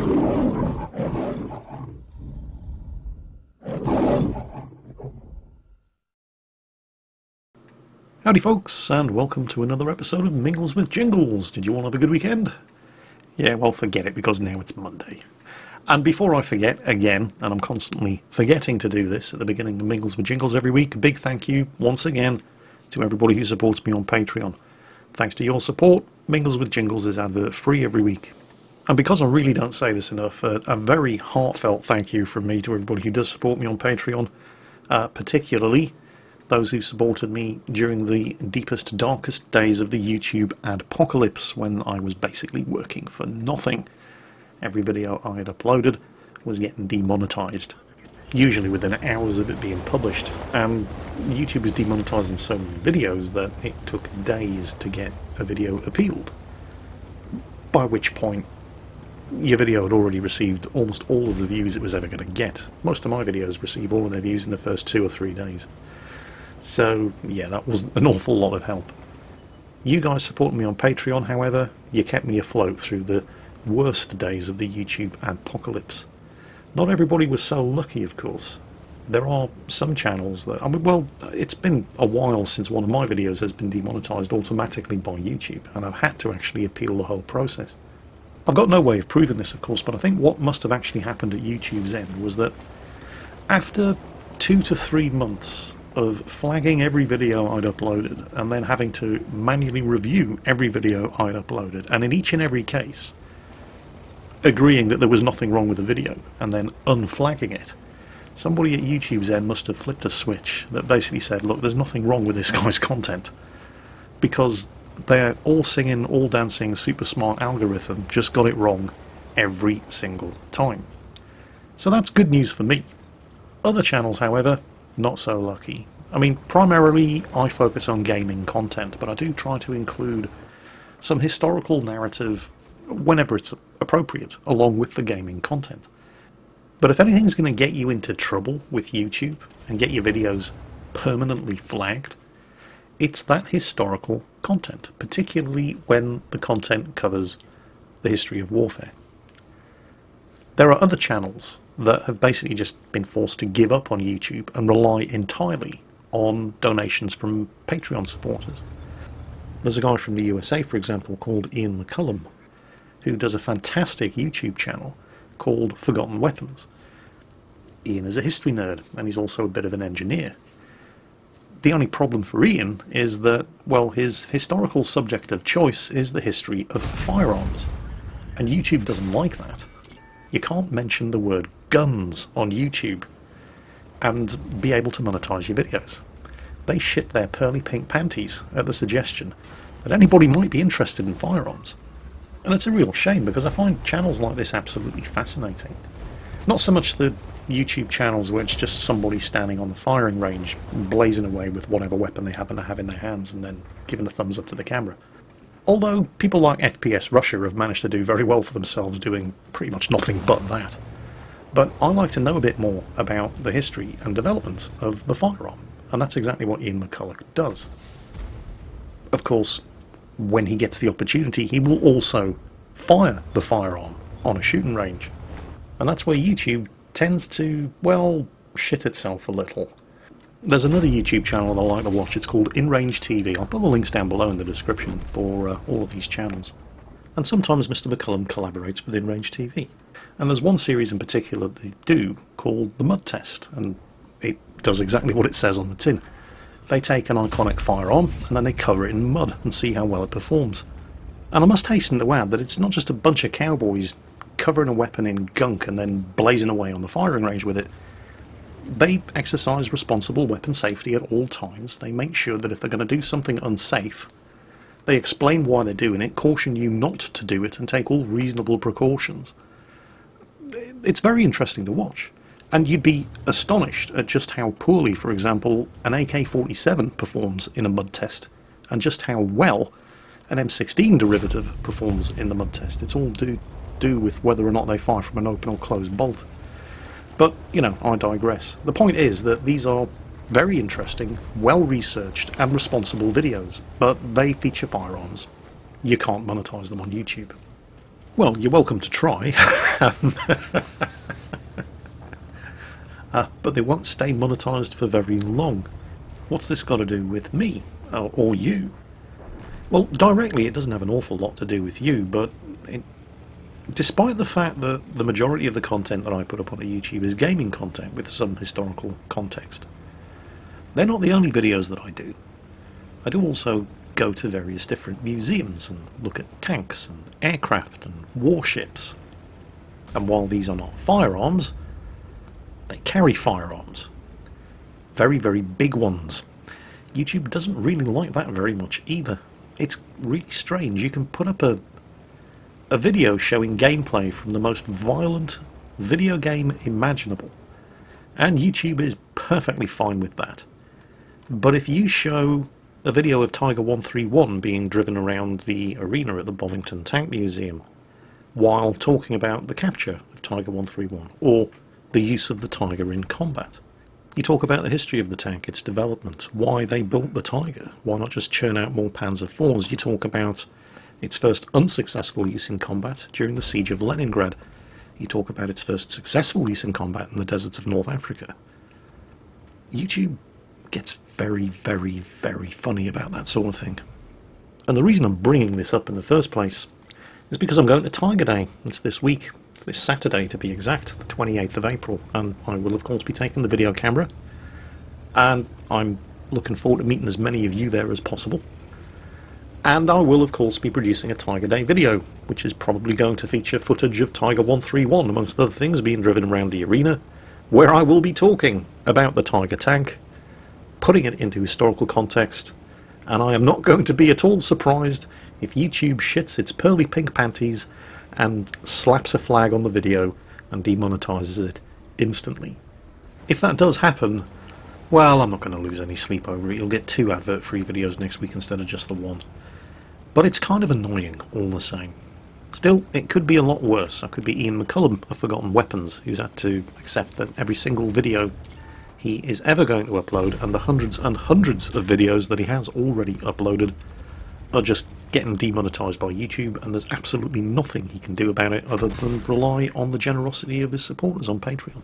Howdy folks, and welcome to another episode of Mingles with Jingles. Did you all have a good weekend? Yeah, well, forget it, because now it's Monday. And before I forget again, and I'm constantly forgetting to do this at the beginning of Mingles with Jingles every week, a big thank you once again to everybody who supports me on Patreon. Thanks to your support, Mingles with Jingles is advert free every week. And because I really don't say this enough, a very heartfelt thank you from me to everybody who does support me on Patreon, particularly those who supported me during the deepest, darkest days of the YouTube adpocalypse, when I was basically working for nothing. Every video I had uploaded was getting demonetized, usually within hours of it being published. And YouTube is demonetizing so many videos that it took days to get a video appealed. By which point, your video had already received almost all of the views it was ever going to get. Most of my videos receive all of their views in the first 2 or 3 days. So, yeah, that was an awful lot of help. You guys supporting me on Patreon, however, you kept me afloat through the worst days of the YouTube adpocalypse. Not everybody was so lucky, of course. There are some channels that, I mean, well, it's been a while since one of my videos has been demonetized automatically by YouTube, and I've had to actually appeal the whole process. I've got no way of proving this, of course, but I think what must have actually happened at YouTube's end was that after 2 to 3 months of flagging every video I'd uploaded and then having to manually review every video I'd uploaded, and in each and every case agreeing that there was nothing wrong with the video and then unflagging it, somebody at YouTube's end must have flipped a switch that basically said, look, there's nothing wrong with this guy's content, because they're all singing, all dancing, super smart algorithm just got it wrong every single time. So that's good news for me. Other channels, however, not so lucky. I mean, primarily I focus on gaming content, but I do try to include some historical narrative whenever it's appropriate, along with the gaming content. But if anything's going to get you into trouble with YouTube and get your videos permanently flagged, it's that historical content, particularly when the content covers the history of warfare. There are other channels that have basically just been forced to give up on YouTube and rely entirely on donations from Patreon supporters. There's a guy from the USA, for example, called Ian McCullum, who does a fantastic YouTube channel called Forgotten Weapons. Ian is a history nerd, and he's also a bit of an engineer. The only problem for Ian is that, well, his historical subject of choice is the history of firearms, and YouTube doesn't like that. You can't mention the word guns on YouTube and be able to monetize your videos. They shit their pearly pink panties at the suggestion that anybody might be interested in firearms. And it's a real shame, because I find channels like this absolutely fascinating. Not so much the YouTube channels where it's just somebody standing on the firing range blazing away with whatever weapon they happen to have in their hands and then giving a thumbs up to the camera. Although people like FPS Russia have managed to do very well for themselves doing pretty much nothing but that. But I like to know a bit more about the history and development of the firearm, and that's exactly what Ian McCulloch does. Of course, when he gets the opportunity, he will also fire the firearm on a shooting range. And that's where YouTube tends to, well, shit itself a little. There's another YouTube channel that I like to watch. It's called In Range TV. I'll put the links down below in the description for all of these channels. And sometimes Mr. McCullum collaborates with In Range TV. And there's one series in particular they do called The Mud Test, and it does exactly what it says on the tin. They take an iconic firearm and then they cover it in mud and see how well it performs. And I must hasten to add that it's not just a bunch of cowboys covering a weapon in gunk and then blazing away on the firing range with it. They exercise responsible weapon safety at all times. They make sure that if they're going to do something unsafe, they explain why they're doing it, caution you not to do it, and take all reasonable precautions. It's very interesting to watch. And you'd be astonished at just how poorly, for example, an AK-47 performs in a mud test, and just how well an M16 derivative performs in the mud test. It's all to do with whether or not they fire from an open or closed bolt. But, you know, I digress. The point is that these are very interesting, well-researched and responsible videos, but they feature firearms. You can't monetize them on YouTube. Well, you're welcome to try, but they won't stay monetized for very long. What's this got to do with me, or you? Well, directly it doesn't have an awful lot to do with you, but despite the fact that the majority of the content that I put up on YouTube is gaming content with some historical context, they're not the only videos that I do. I do also go to various different museums and look at tanks and aircraft and warships. And while these are not firearms, they carry firearms. Very, very big ones. YouTube doesn't really like that very much either. It's really strange. You can put up a video showing gameplay from the most violent video game imaginable, and YouTube is perfectly fine with that. But if you show a video of Tiger 131 being driven around the arena at the Bovington Tank Museum while talking about the capture of Tiger 131 or the use of the Tiger in combat, you talk about the history of the tank, its development, why they built the Tiger, why not just churn out more Panzer IVs. You talk about its first unsuccessful use in combat during the siege of Leningrad. You talk about its first successful use in combat in the deserts of North Africa. YouTube gets very, very, very funny about that sort of thing. And the reason I'm bringing this up in the first place is because I'm going to Tiger Day. It's this week. It's this Saturday, to be exact, the 28th of April, and I will of course be taking the video camera, and I'm looking forward to meeting as many of you there as possible. And I will of course be producing a Tiger Day video, which is probably going to feature footage of Tiger 131, amongst other things, being driven around the arena, where I will be talking about the Tiger tank, putting it into historical context, and I am not going to be at all surprised if YouTube shits its pearly pink panties and slaps a flag on the video and demonetizes it instantly. If that does happen, well, I'm not going to lose any sleep over it. You'll get 2 advert-free videos next week instead of just the 1. But it's kind of annoying all the same. Still, it could be a lot worse. I could be Ian McCullum of Forgotten Weapons, who's had to accept that every single video he is ever going to upload, and the hundreds and hundreds of videos that he has already uploaded, are just getting demonetized by YouTube, and there's absolutely nothing he can do about it other than rely on the generosity of his supporters on Patreon.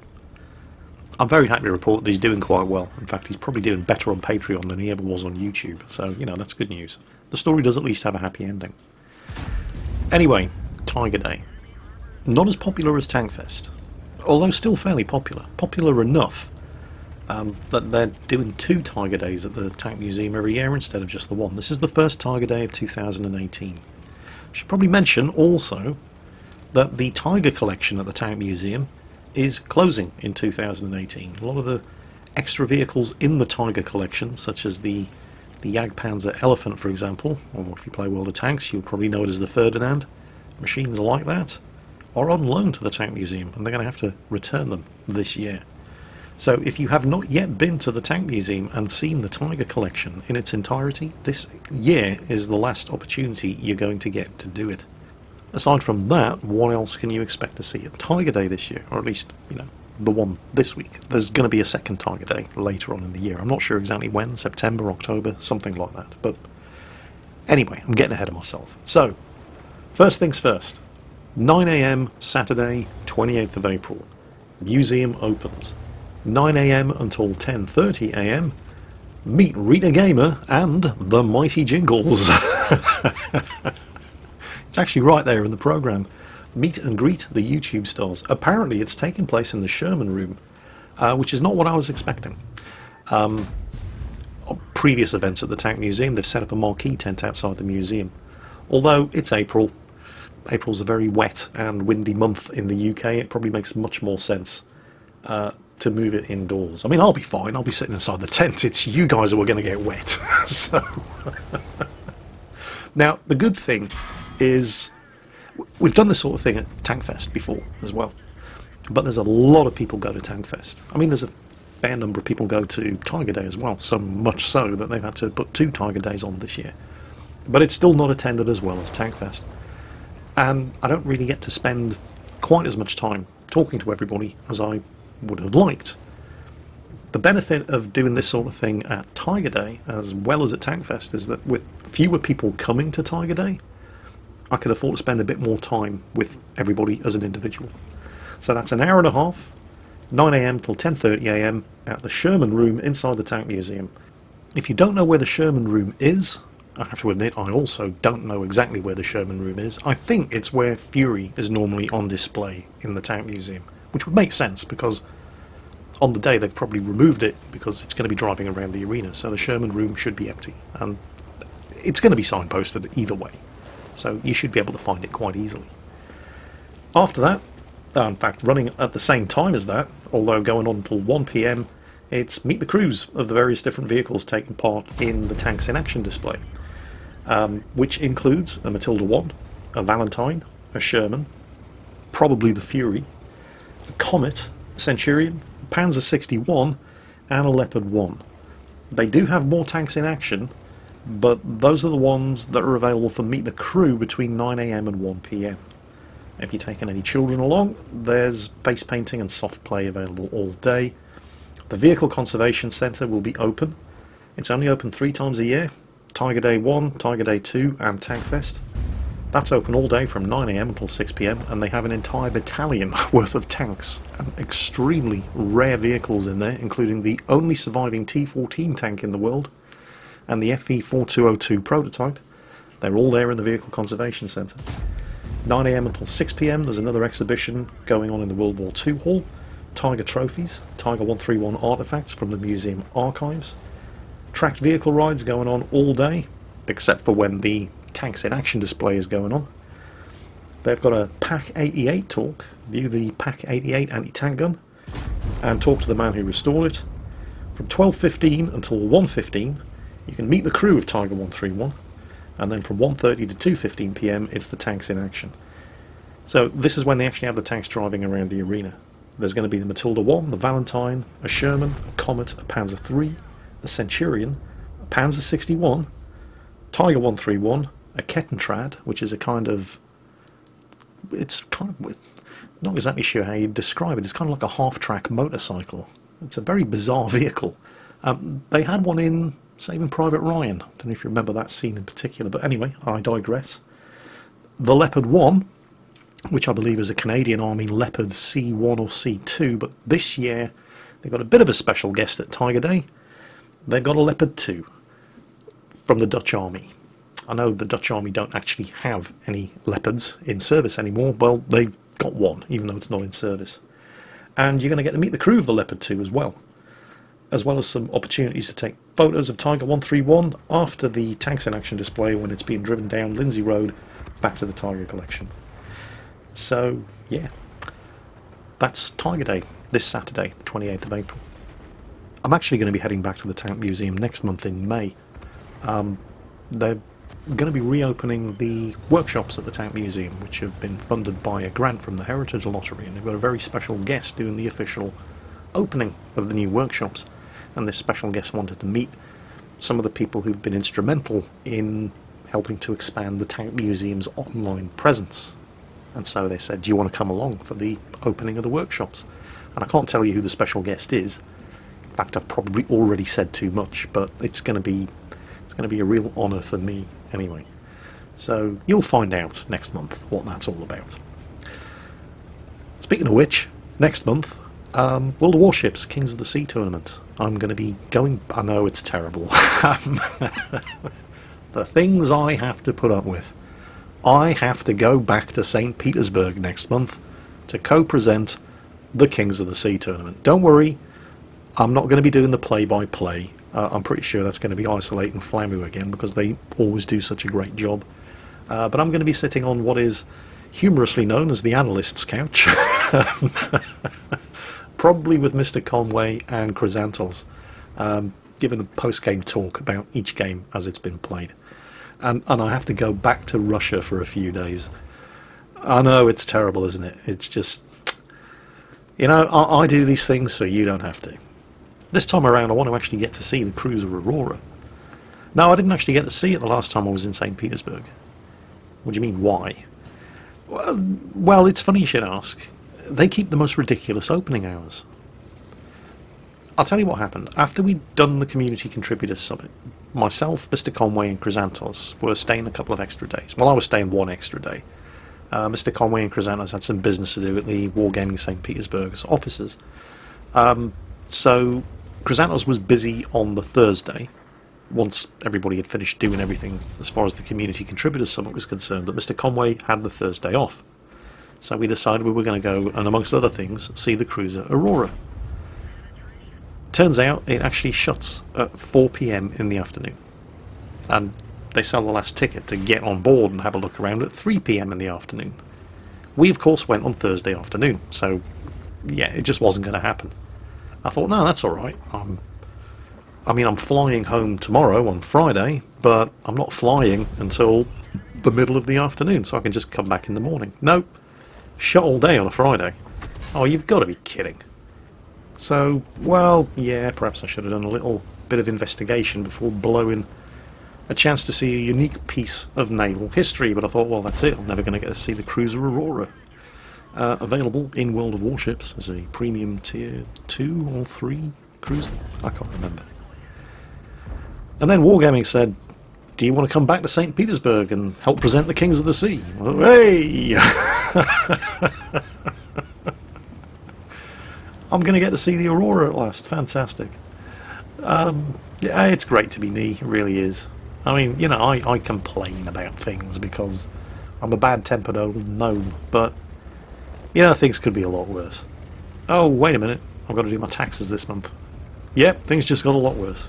I'm very happy to report that he's doing quite well. In fact, he's probably doing better on Patreon than he ever was on YouTube, so, you know, that's good news. The story does at least have a happy ending. Anyway, Tiger Day. Not as popular as Tankfest, although still fairly popular. Popular enough that they're doing 2 Tiger Days at the Tank Museum every year instead of just the 1. This is the first Tiger Day of 2018. I should probably mention also that the Tiger collection at the Tank Museum is closing in 2018. A lot of the extra vehicles in the Tiger collection, such as the Jagdpanzer Elephant, for example, or if you play World of Tanks, you'll probably know it as the Ferdinand. Machines like that are on loan to the Tank Museum, and they're going to have to return them this year. So if you have not yet been to the Tank Museum and seen the Tiger collection in its entirety, this year is the last opportunity you're going to get to do it. Aside from that, what else can you expect to see at Tiger Day this year? Or at least, you know, the one this week. There's going to be a second Tiger Day later on in the year. I'm not sure exactly when, September, October, something like that. But anyway, I'm getting ahead of myself. So, first things first. 9 AM Saturday, 28th of April. Museum opens. 9 AM until 10:30 AM. Meet Rita Gamer and the Mighty Jingles. It's actually right there in the programme. Meet and greet the YouTube stars. Apparently it's taking place in the Sherman Room, which is not what I was expecting. On previous events at the Tank Museum, they've set up a marquee tent outside the museum. Although it's April, April's a very wet and windy month in the UK, it probably makes much more sense to move it indoors. I mean, I'll be fine, I'll be sitting inside the tent, it's you guys who are going to get wet. So, now, the good thing is, we've done this sort of thing at Tankfest before as well, but there's a lot of people go to Tankfest. I mean, there's a fair number of people go to Tiger Day as well, so much so that they've had to put 2 Tiger Days on this year. But it's still not attended as well as Tankfest. And I don't really get to spend quite as much time talking to everybody as I would have liked. The benefit of doing this sort of thing at Tiger Day as well as at Tankfest is that with fewer people coming to Tiger Day, I could afford to spend a bit more time with everybody as an individual. So that's an hour and a half, 9 AM till 10:30 AM at the Sherman Room inside the Tank Museum. If you don't know where the Sherman Room is, I have to admit I also don't know exactly where the Sherman Room is. I think it's where Fury is normally on display in the Tank Museum, which would make sense because on the day they've probably removed it because it's going to be driving around the arena, so the Sherman Room should be empty, and it's going to be signposted either way, so you should be able to find it quite easily. After that, in fact running at the same time as that, although going on until 1 PM, it's meet the crews of the various different vehicles taking part in the Tanks in Action display, which includes a Matilda 1, a Valentine, a Sherman, probably the Fury, a Comet, a Centurion, a Panzer 61 and a Leopard 1. They do have more tanks in action, but those are the ones that are available for meet the crew between 9 AM and 1 PM. If you're taking any children along, there's face painting and soft play available all day. The Vehicle Conservation Centre will be open. It's only open 3 times a year: Tiger Day 1, Tiger Day 2 and Tank Fest. That's open all day from 9 AM until 6 PM, and they have an entire battalion worth of tanks and extremely rare vehicles in there, including the only surviving T-14 tank in the world and the FV-4202 prototype. They're all there in the Vehicle Conservation Centre. 9 AM until 6 PM there's another exhibition going on in the World War II hall. Tiger trophies, Tiger 131 artefacts from the museum archives. Tracked vehicle rides going on all day, except for when the Tanks in Action display is going on. They've got a PAK-88 talk, view the PAK-88 anti-tank gun and talk to the man who restored it. From 12:15 until 1:15 you can meet the crew of Tiger 131, and then from 1:30 to 2:15 PM it's the Tanks in Action. So this is when they actually have the tanks driving around the arena. There's going to be the Matilda 1, the Valentine, a Sherman, a Comet, a Panzer 3, a Centurion, a Panzer 61, Tiger 131, a Kettentrad, which is a kind of, it's kind of, not exactly sure how you describe it, it's kind of like a half-track motorcycle. It's a very bizarre vehicle. They had one in Saving Private Ryan. Don't know if you remember that scene in particular, but anyway, I digress. The Leopard 1, which I believe is a Canadian Army Leopard C1 or C2, but this year they've got a bit of a special guest at Tiger Day. They've got a Leopard 2 from the Dutch Army. I know the Dutch Army don't actually have any Leopards in service anymore. Well, they've got one, even though it's not in service. And you're going to get to meet the crew of the Leopard 2 as well as some opportunities to take photos of Tiger 131 after the Tanks in Action display when it's being driven down Lindsay Road back to the Tiger collection. So, yeah, that's Tiger Day this Saturday, the 28th of April. I'm actually going to be heading back to the Tank Museum next month in May. They're going to be reopening the workshops at the Tank Museum, which have been funded by a grant from the Heritage Lottery, and they've got a very special guest doing the official opening of the new workshops, and this special guest wanted to meet some of the people who've been instrumental in helping to expand the Tank Museum's online presence. And so they said, do you want to come along for the opening of the workshops? And I can't tell you who the special guest is. In fact, I've probably already said too much, but it's going to be a real honour for me anyway. So you'll find out next month what that's all about. Speaking of which, next month, World of Warships Kings of the Sea tournament. I'm going to be going. I know it's terrible. The things I have to put up with. I have to go back to St. Petersburg next month to co-present the Kings of the Sea tournament. Don't worry, I'm not going to be doing the play-by-play. I'm pretty sure that's going to be Isolate and Flamu again, because they always do such a great job. But I'm going to be sitting on what is humorously known as the analyst's couch, probably with Mr. Conway and Chrysanthels, giving a post-game talk about each game as it's been played. And I have to go back to Russia for a few days. I know it's terrible, isn't it? It's just, you know, I do these things so you don't have to. This time around I want to actually get to see the cruiser Aurora. No, I didn't actually get to see it the last time I was in St. Petersburg. What do you mean, why? Well, it's funny you should ask. They keep the most ridiculous opening hours. I'll tell you what happened. After we'd done the Community Contributors Summit, myself, Mr. Conway and Chrysantos were staying a couple of extra days. Well, I was staying one extra day. Mr. Conway and Chrysantos had some business to do at the Wargaming St. Petersburg's offices. So Chrysantos was busy on the Thursday, once everybody had finished doing everything as far as the community contributors summit was concerned, but Mr. Conway had the Thursday off. So we decided we were going to go and, amongst other things, see the cruiser Aurora. Turns out it actually shuts at 4 PM in the afternoon, and they sell the last ticket to get on board and have a look around at 3 PM in the afternoon. We of course went on Thursday afternoon, so yeah, it just wasn't going to happen. I thought, no, that's alright. I'm flying home tomorrow on Friday, but I'm not flying until the middle of the afternoon, so I can just come back in the morning. Nope. Shut all day on a Friday. Oh, you've got to be kidding. So, well, yeah, perhaps I should have done a little bit of investigation before blowing a chance to see a unique piece of naval history, but I thought, well, that's it. I'm never going to get to see the cruiser Aurora. Available in World of Warships as a premium tier 2 or 3 cruiser. I can't remember. And then Wargaming said, do you want to come back to St. Petersburg and help present the Kings of the Sea? Well, hey! I'm going to get to see the Aurora at last. Fantastic. Yeah, it's great to be me. It really is. I mean, you know, I complain about things because I'm a bad-tempered old gnome, but, you know, things could be a lot worse. Oh, wait a minute. I've got to do my taxes this month. Yep, things just got a lot worse.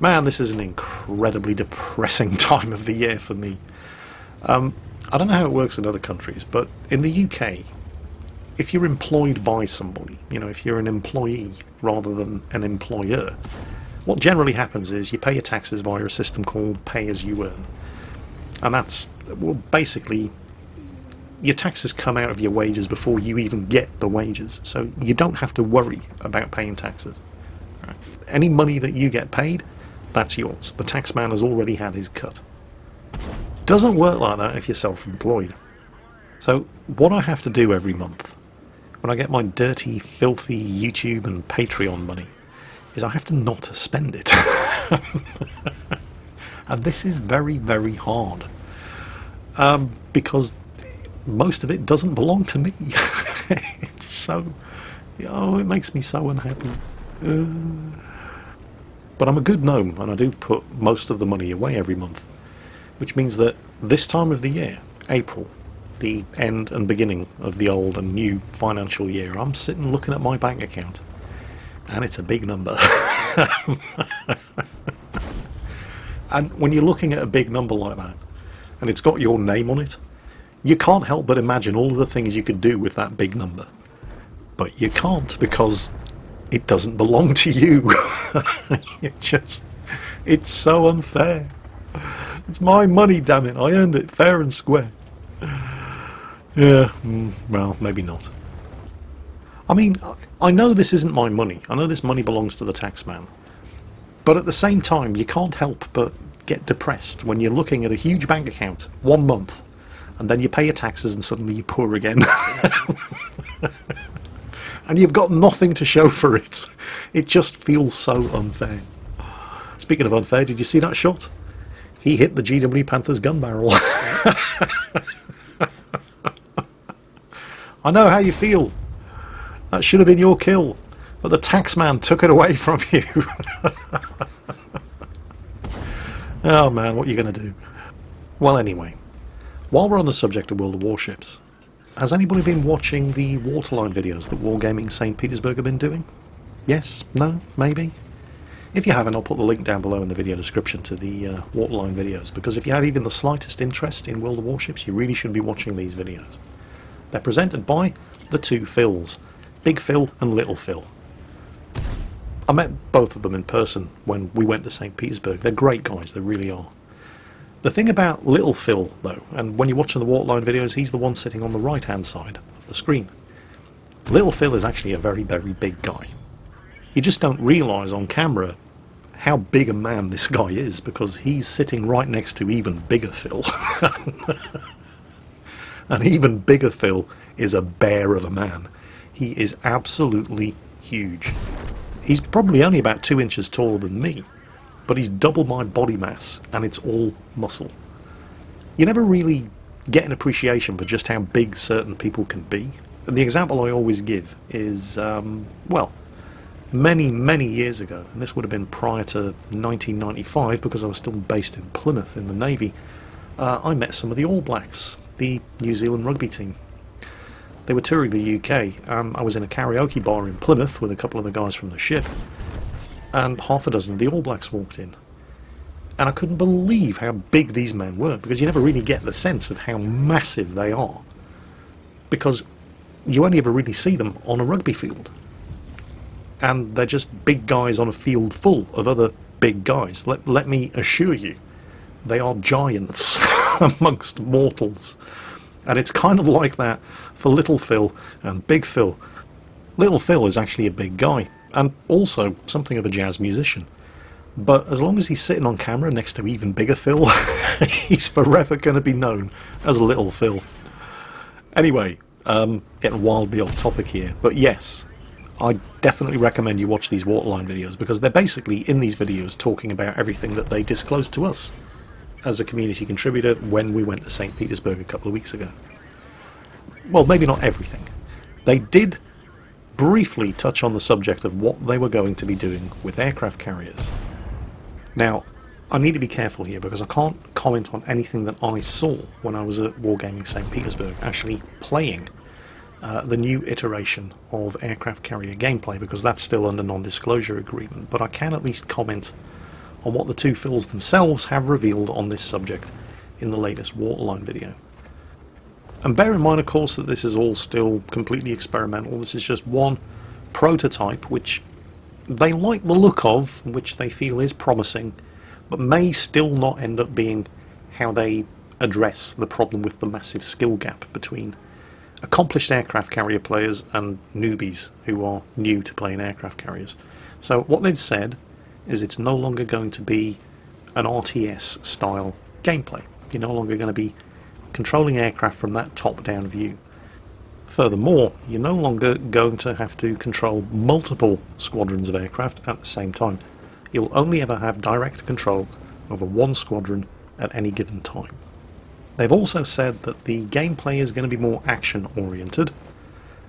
Man, this is an incredibly depressing time of the year for me. I don't know how it works in other countries, but in the UK, if you're employed by somebody, you know, if you're an employee rather than an employer, what generally happens is you pay your taxes via a system called pay-as-you-earn. And that's, well, basically, your taxes come out of your wages before you even get the wages, so you don't have to worry about paying taxes. Right. Any money that you get paid, that's yours. The taxman has already had his cut. Doesn't work like that if you're self-employed. So what I have to do every month, when I get my dirty, filthy YouTube and Patreon money, is I have to not spend it. And this is very, very hard. Because most of it doesn't belong to me. It's so... oh, it makes me so unhappy. But I'm a good gnome, and I do put most of the money away every month. Which means that this time of the year, April, the end and beginning of the old and new financial year, I'm sitting looking at my bank account, and it's a big number. And when you're looking at a big number like that, and it's got your name on it, you can't help but imagine all of the things you could do with that big number. But you can't, because it doesn't belong to you. It's so unfair. It's my money, damn it. I earned it fair and square. Yeah, well, maybe not. I mean, I know this isn't my money. I know this money belongs to the taxman. But at the same time, you can't help but get depressed when you're looking at a huge bank account 1 month, and then you pay your taxes and suddenly you're poor again. And you've got nothing to show for it. It just feels so unfair. Speaking of unfair, did you see that shot? He hit the GW Panther's gun barrel. I know how you feel. That should have been your kill, but the taxman took it away from you. Oh man, what are you going to do? Well, anyway, while we're on the subject of World of Warships, has anybody been watching the Waterline videos that Wargaming St. Petersburg have been doing? Yes? No? Maybe? If you haven't, I'll put the link down below in the video description to the Waterline videos, because if you have even the slightest interest in World of Warships, you really should be watching these videos. They're presented by the two Phils, Big Phil and Little Phil. I met both of them in person when we went to St. Petersburg. They're great guys, they really are. The thing about Little Phil, though, and when you're watching the Waterline videos, he's the one sitting on the right-hand side of the screen. Little Phil is actually a very, very big guy. You just don't realise on camera how big a man this guy is, because he's sitting right next to even bigger Phil. And even bigger Phil is a bear of a man. He is absolutely huge. He's probably only about 2 inches taller than me, but he's double my body mass, and it's all muscle. You never really get an appreciation for just how big certain people can be. And the example I always give is, well, many years ago, and this would have been prior to 1995 because I was still based in Plymouth in the Navy, I met some of the All Blacks, the New Zealand rugby team. They were touring the UK. I was in a karaoke bar in Plymouth with a couple of the guys from the ship, and half a dozen of the All Blacks walked in. And I couldn't believe how big these men were, because you never really get the sense of how massive they are, because you only ever really see them on a rugby field. And they're just big guys on a field full of other big guys. Let me assure you, they are giants amongst mortals. And it's kind of like that for Little Phil and Big Phil. Little Phil is actually a big guy, and also something of a jazz musician. But as long as he's sitting on camera next to even bigger Phil, he's forever going to be known as Little Phil. Anyway, getting wildly off topic here, but yes, I definitely recommend you watch these Waterline videos, because they're basically in these videos talking about everything that they disclosed to us as a community contributor when we went to St. Petersburg a couple of weeks ago. Well, maybe not everything. They did briefly touch on the subject of what they were going to be doing with aircraft carriers. Now, I need to be careful here, because I can't comment on anything that I saw when I was at Wargaming St. Petersburg, actually playing the new iteration of aircraft carrier gameplay, because that's still under non-disclosure agreement. But I can at least comment on what the two Phils themselves have revealed on this subject in the latest Waterline video. And bear in mind, of course, that this is all still completely experimental. This is just one prototype which they like the look of, which they feel is promising, but may still not end up being how they address the problem with the massive skill gap between accomplished aircraft carrier players and newbies who are new to playing aircraft carriers. So what they've said is it's no longer going to be an RTS style gameplay. You're no longer going to be controlling aircraft from that top-down view. Furthermore, you're no longer going to have to control multiple squadrons of aircraft at the same time. You'll only ever have direct control over one squadron at any given time. They've also said that the gameplay is going to be more action-oriented,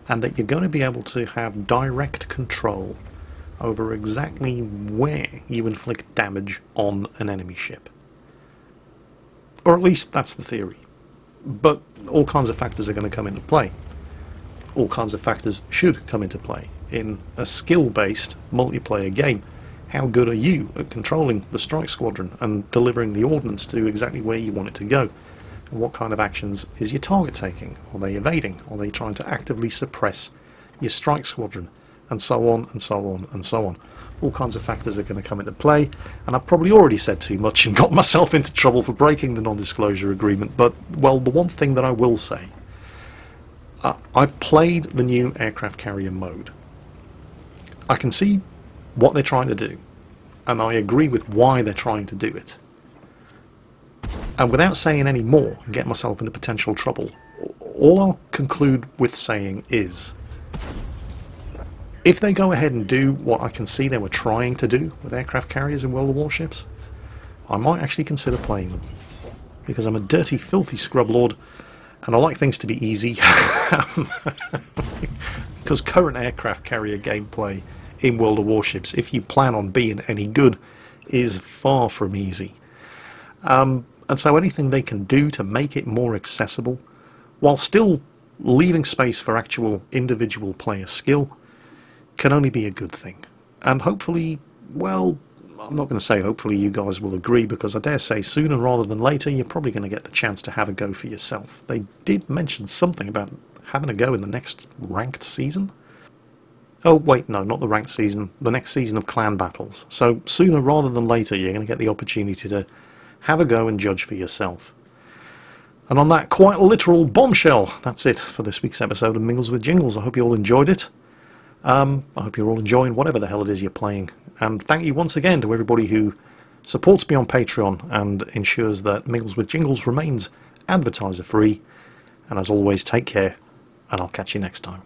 and that you're going to be able to have direct control over exactly where you inflict damage on an enemy ship. Or at least that's the theory. But all kinds of factors are going to come into play. All kinds of factors should come into play. In a skill-based multiplayer game, how good are you at controlling the strike squadron and delivering the ordnance to exactly where you want it to go? And what kind of actions is your target taking? Are they evading? Are they trying to actively suppress your strike squadron? And so on, and so on, and so on. All kinds of factors are going to come into play, and I've probably already said too much and got myself into trouble for breaking the non-disclosure agreement, but, well, the one thing that I will say, I've played the new aircraft carrier mode. I can see what they're trying to do, and I agree with why they're trying to do it. And without saying any more and get myself into potential trouble, all I'll conclude with saying is, if they go ahead and do what I can see they were trying to do with aircraft carriers in World of Warships, I might actually consider playing them. Because I'm a dirty, filthy scrub lord, and I like things to be easy. Because current aircraft carrier gameplay in World of Warships, if you plan on being any good, is far from easy. And so anything they can do to make it more accessible, while still leaving space for actual individual player skill, can only be a good thing. And hopefully, well, I'm not going to say hopefully you guys will agree, because I dare say sooner rather than later you're probably going to get the chance to have a go for yourself. They did mention something about having a go in the next ranked season. Oh wait, no, not the ranked season, the next season of clan battles. So sooner rather than later you're going to get the opportunity to have a go and judge for yourself. And on that quite literal bombshell, that's it for this week's episode of Mingles with Jingles. I hope you all enjoyed it. I hope you're all enjoying whatever the hell it is you're playing. And thank you once again to everybody who supports me on Patreon and ensures that Mingles with Jingles remains advertiser free. And as always, take care, and I'll catch you next time.